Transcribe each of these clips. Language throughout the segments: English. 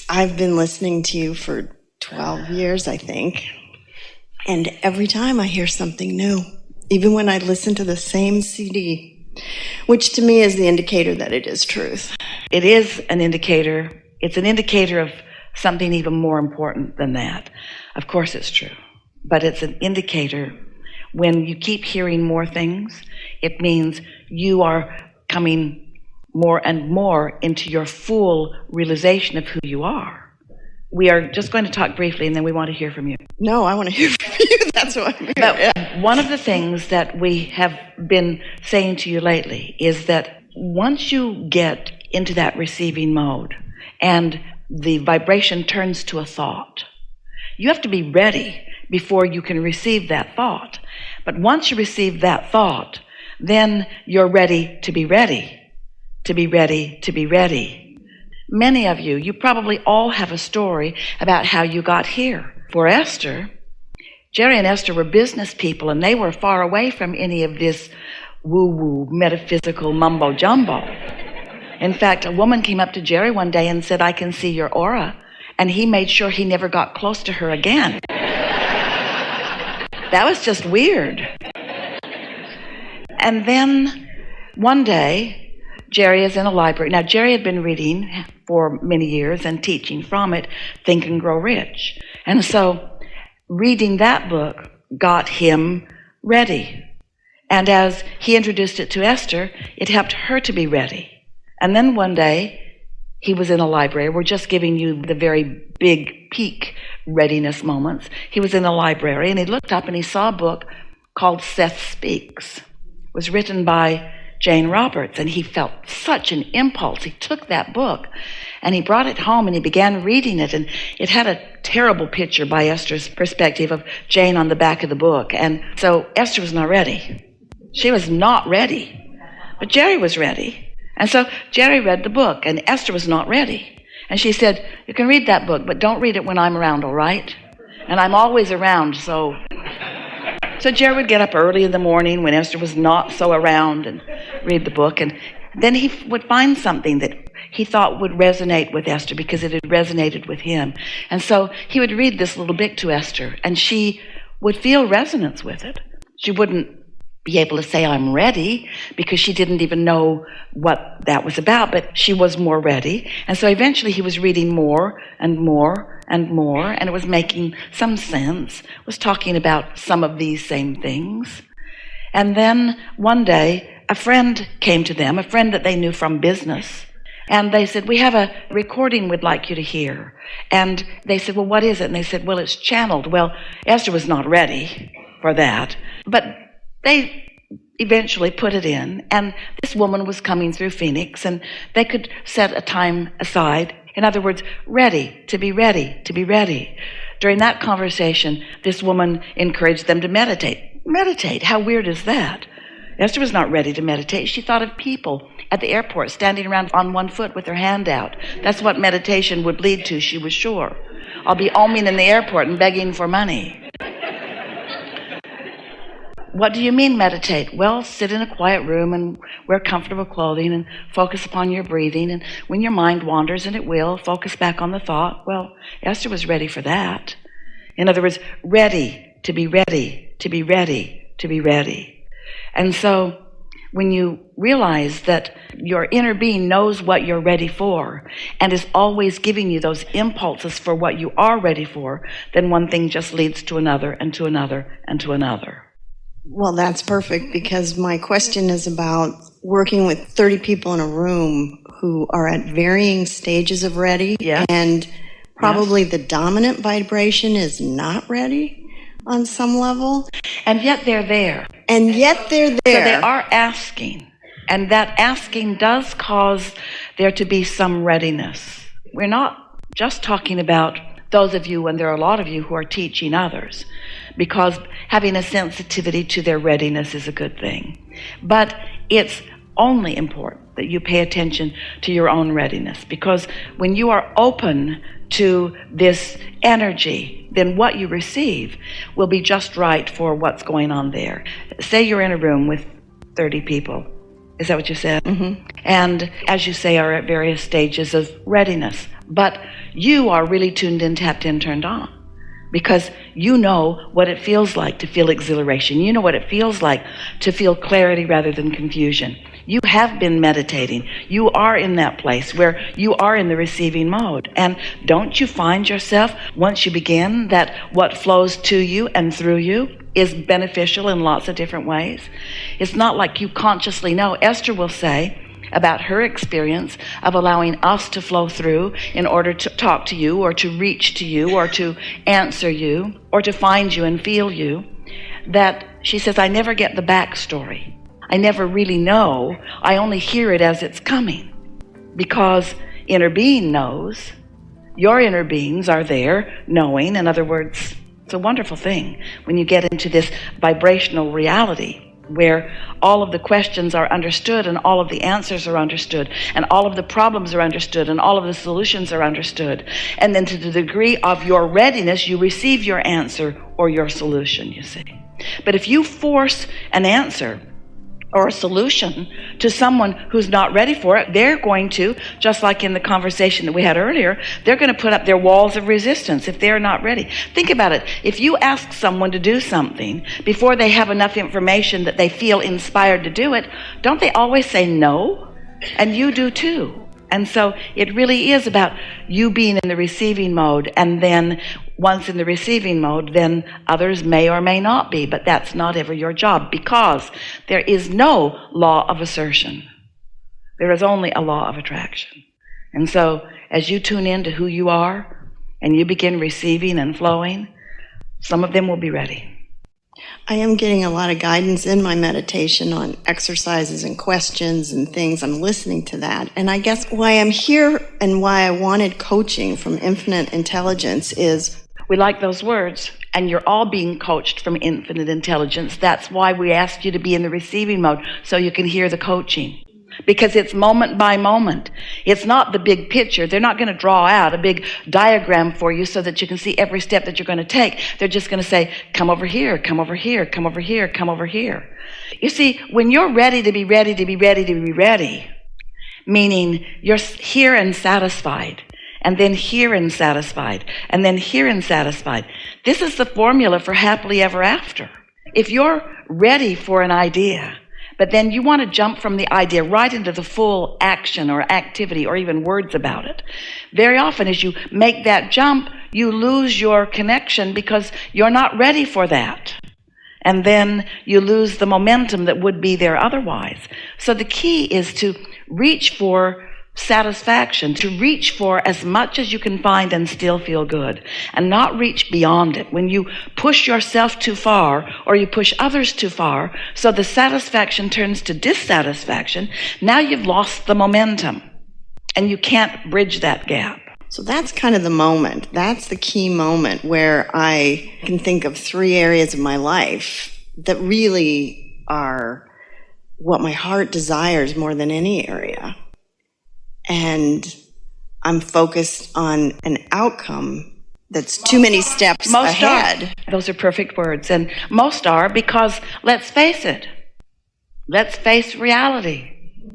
I've been listening to you for 12 years, I think. And every time I hear something new, even when I listen to the same CD, which to me is the indicator that it is truth. It is an indicator. It's an indicator of something even more important than that. Of course it's true. But it's an indicator. When you keep hearing more things, it means you are coming more and more into your full realization of who you are. We are just going to talk briefly, and then we want to hear from you. No, I want to hear from you. That's what I'm here. But one of the things that we have been saying to you lately is that once you get into that receiving mode and the vibration turns to a thought, you have to be ready before you can receive that thought. But once you receive that thought, then you're ready to be ready, to be ready, to be ready. Many of you, you probably all have a story about how you got here. For Esther, Jerry and Esther were business people, and they were far away from any of this woo-woo, metaphysical mumbo-jumbo. In fact, a woman came up to Jerry one day and said, "I can see your aura," and he made sure he never got close to her again. That was just weird. And then one day, Jerry is in a library. Now, Jerry had been reading for many years and teaching from it, Think and Grow Rich. And so reading that book got him ready. And as he introduced it to Esther, it helped her to be ready. And then one day, he was in a library. We're just giving you the very big peak readiness moments. He was in a library, and he looked up and he saw a book called Seth Speaks. It was written by Jane Roberts, and he felt such an impulse. He took that book and he brought it home and he began reading it, and it had a terrible picture by Esther's perspective of Jane on the back of the book. And so Esther was not ready. She was not ready. But Jerry was ready. And so Jerry read the book, and Esther was not ready. And she said, "You can read that book, but don't read it when I'm around, all right? And I'm always around, so..." So Jerry would get up early in the morning when Esther was not so around and read the book, and then he would find something that he thought would resonate with Esther because it had resonated with him. And so he would read this little bit to Esther, and she would feel resonance with it. She wouldn't be able to say, "I'm ready," because she didn't even know what that was about, but she was more ready. And so eventually he was reading more and more and more, and it was making some sense. It was talking about some of these same things. And then one day, a friend came to them, a friend that they knew from business, and they said, "We have a recording we'd like you to hear." And they said, "Well, what is it?" And they said, "Well, it's channeled." Well, Esther was not ready for that, but they eventually put it in, and this woman was coming through Phoenix, and they could set a time aside. In other words, ready, to be ready, to be ready. During that conversation, this woman encouraged them to meditate. Meditate, how weird is that? Esther was not ready to meditate. She thought of people at the airport standing around on one foot with their hand out. That's what meditation would lead to, she was sure. I'll be oming in the airport and begging for money. What do you mean meditate? Well, sit in a quiet room and wear comfortable clothing and focus upon your breathing. And when your mind wanders, and it will, focus back on the thought. Well, Esther was ready for that. In other words, ready, to be ready, to be ready, to be ready. And so when you realize that your inner being knows what you're ready for and is always giving you those impulses for what you are ready for, then one thing just leads to another and to another and to another. Well, that's perfect, because my question is about working with 30 people in a room who are at varying stages of ready, yes. And probably the dominant vibration is not ready on some level. And yet they're there. And yet they're there. So they are asking, and that asking does cause there to be some readiness. We're not just talking about those of you, and there are a lot of you who are teaching others, because having a sensitivity to their readiness is a good thing. But it's only important that you pay attention to your own readiness, because when you are open to this energy, then what you receive will be just right for what's going on there. Say you're in a room with 30 people. Is that what you said? Mm-hmm. And as you say, are at various stages of readiness. But you are really tuned in, tapped in, turned on, because you know what it feels like to feel exhilaration. You know what it feels like to feel clarity rather than confusion. You have been meditating. You are in that place where you are in the receiving mode. And don't you find yourself, once you begin, that what flows to you and through you is beneficial in lots of different ways? It's not like you consciously know. Esther will say about her experience of allowing us to flow through in order to talk to you or to reach to you or to answer you or to find you and feel you, that she says, I never get the backstory. I never really know. I only hear it as it's coming, because inner being knows. Your inner beings are there knowing. In other words, it's a wonderful thing when you get into this vibrational reality where all of the questions are understood and all of the answers are understood and all of the problems are understood and all of the solutions are understood. And then to the degree of your readiness, you receive your answer or your solution, you see. But if you force an answer or a solution to someone who's not ready for it, they're going to, just like in the conversation that we had earlier, they're going to put up their walls of resistance if they're not ready. Think about it. If you ask someone to do something before they have enough information that they feel inspired to do it, don't they always say no? And you do too. And so it really is about you being in the receiving mode, and then once in the receiving mode, then others may or may not be, but that's not ever your job, because there is no law of assertion. There is only a law of attraction. And so as you tune in to who you are and you begin receiving and flowing, some of them will be ready. I am getting a lot of guidance in my meditation on exercises and questions and things. I'm listening to that. And I guess why I'm here and why I wanted coaching from Infinite Intelligence is, we like those words, and you're all being coached from Infinite Intelligence. That's why we asked you to be in the receiving mode, so you can hear the coaching. Because it's moment by moment. It's not the big picture. They're not going to draw out a big diagram for you so that you can see every step that you're going to take. They're just going to say, come over here, come over here, come over here, come over here. You see, when you're ready to be ready to be ready to be ready, meaning you're here and satisfied, and then here and satisfied, and then here and satisfied. This is the formula for happily ever after. If you're ready for an idea, but then you want to jump from the idea right into the full action or activity or even words about it, very often as you make that jump, you lose your connection because you're not ready for that. And then you lose the momentum that would be there otherwise. So the key is to reach for satisfaction, to reach for as much as you can find and still feel good, and not reach beyond it. When you push yourself too far or you push others too far, so the satisfaction turns to dissatisfaction, now you've lost the momentum and you can't bridge that gap. so that's kind of the moment. That's the key moment where I can think of 3 areas of my life that really are what my heart desires more than any area. And I'm focused on an outcome that's too many steps ahead. Those are perfect words. And most are, because let's face it, let's face reality.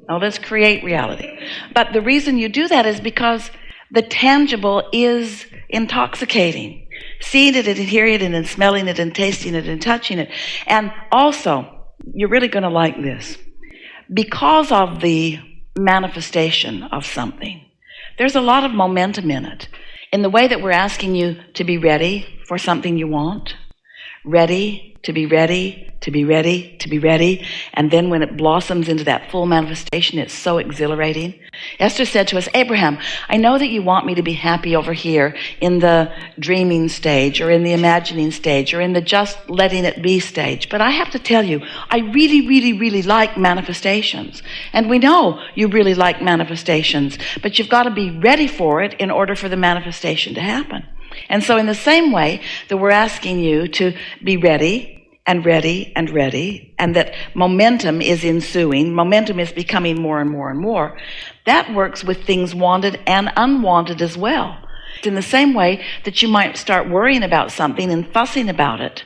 Now let's create reality. But the reason you do that is because the tangible is intoxicating. Seeing it and hearing it and smelling it and tasting it and touching it. And also, you're really going to like this. Because of the manifestation of something, there's a lot of momentum in it, in the way that we're asking you to be ready for something you want, ready to be ready, to be ready, to be ready, and then when it blossoms into that full manifestation, it's so exhilarating. Esther said to us, Abraham, I know that you want me to be happy over here in the dreaming stage or in the imagining stage or in the just letting it be stage, but I have to tell you, I really, really, really like manifestations. And we know you really like manifestations, but you've got to be ready for it in order for the manifestation to happen. And so in the same way that we're asking you to be ready and ready and ready, and that momentum is ensuing, momentum is becoming more and more and more, that works with things wanted and unwanted as well. In the same way that you might start worrying about something and fussing about it,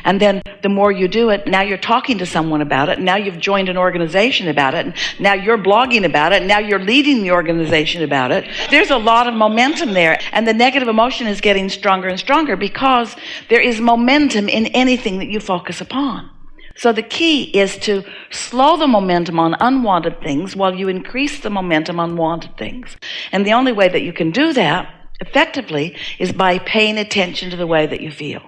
And then the more you do it, now you're talking to someone about it. Now you've joined an organization about it. And now you're blogging about it. And now you're leading the organization about it. There's a lot of momentum there. And the negative emotion is getting stronger and stronger because there is momentum in anything that you focus upon. So the key is to slow the momentum on unwanted things while you increase the momentum on wanted things. And the only way that you can do that effectively is by paying attention to the way that you feel.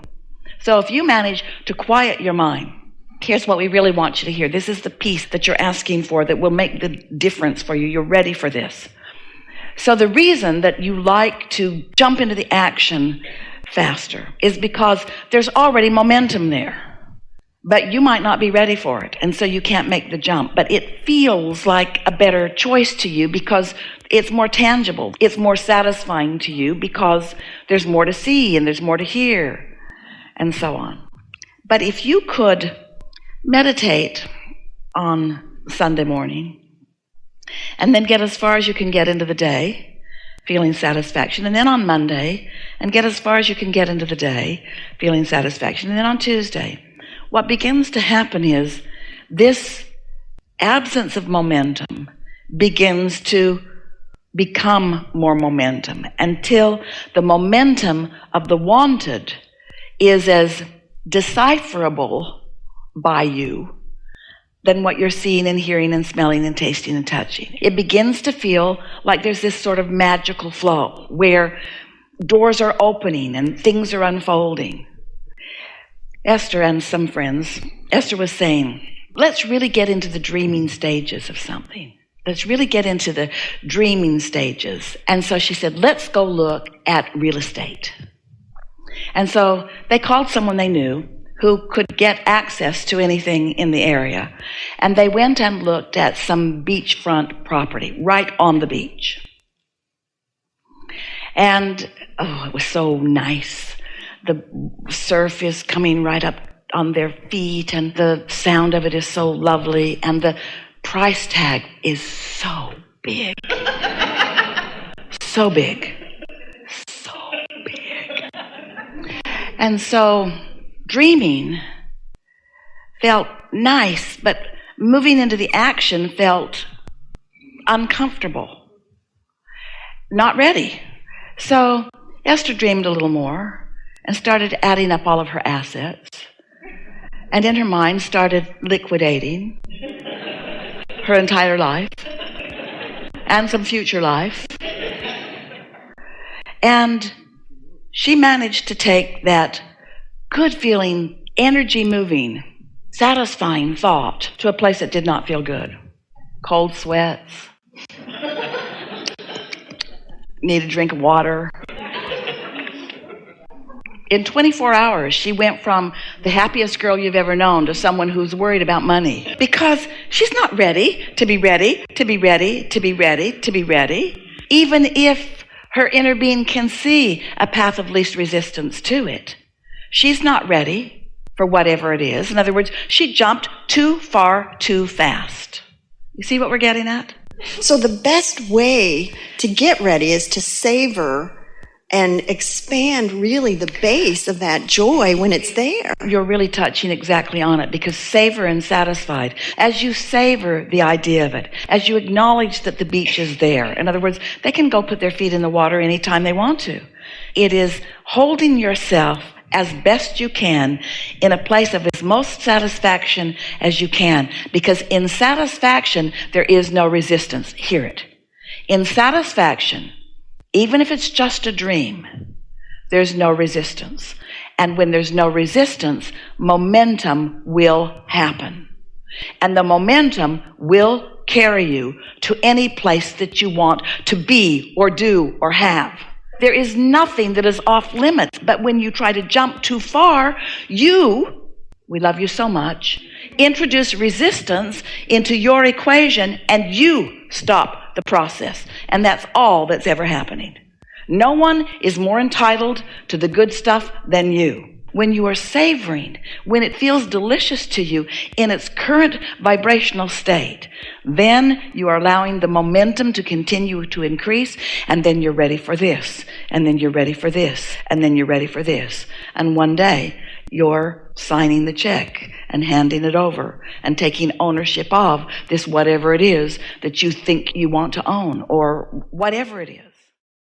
So if you manage to quiet your mind, here's what we really want you to hear. This is the piece that you're asking for that will make the difference for you. You're ready for this. So the reason that you like to jump into the action faster is because there's already momentum there. But you might not be ready for it, and so you can't make the jump. But it feels like a better choice to you because it's more tangible. It's more satisfying to you because there's more to see and there's more to hear and so on. But if you could meditate on Sunday morning and then get as far as you can get into the day, feeling satisfaction, and then on Monday and get as far as you can get into the day, feeling satisfaction, and then on Tuesday, what begins to happen is this absence of momentum begins to become more momentum until the momentum of the wanted is as decipherable by you than what you're seeing and hearing and smelling and tasting and touching. It begins to feel like there's this sort of magical flow where doors are opening and things are unfolding. Esther and some friends, Esther was saying, let's really get into the dreaming stages of something. Let's really get into the dreaming stages. And so she said, let's go look at real estate. And so they called someone they knew who could get access to anything in the area. And they went and looked at some beachfront property right on the beach. And, oh, it was so nice. The surf is coming right up on their feet, and the sound of it is so lovely, and the price tag is so big. So big. So big. And so dreaming felt nice, but moving into the action felt uncomfortable. Not ready. So Esther dreamed a little more and started adding up all of her assets, and in her mind started liquidating her entire life and some future life. And she managed to take that good feeling, energy moving, satisfying thought to a place that did not feel good. Cold sweats, need a drink of water. In 24 hours, she went from the happiest girl you've ever known to someone who's worried about money. Because she's not ready to be ready, to be ready, to be ready, to be ready. Even if her inner being can see a path of least resistance to it. She's not ready for whatever it is. In other words, she jumped too far, too fast. You see what we're getting at? So the best way to get ready is to savor and expand really the base of that joy when it's there. You're really touching exactly on it, because savor and satisfied, as you savor the idea of it, as you acknowledge that the beach is there, in other words, they can go put their feet in the water anytime they want to. It is holding yourself as best you can in a place of as most satisfaction as you can, because in satisfaction there is no resistance. Hear it. In satisfaction, even if it's just a dream, there's no resistance. And when there's no resistance, momentum will happen. And the momentum will carry you to any place that you want to be or do or have. There is nothing that is off limits. But when you try to jump too far, we love you so much, introduce resistance into your equation, and you stop the process. And that's all that's ever happening. No one is more entitled to the good stuff than you. When you are savoring, when it feels delicious to you in its current vibrational state, then you are allowing the momentum to continue to increase, and then you're ready for this, and then you're ready for this, and then you're ready for this. And one day, you're signing the check and handing it over and taking ownership of this whatever it is that you think you want to own, or whatever it is.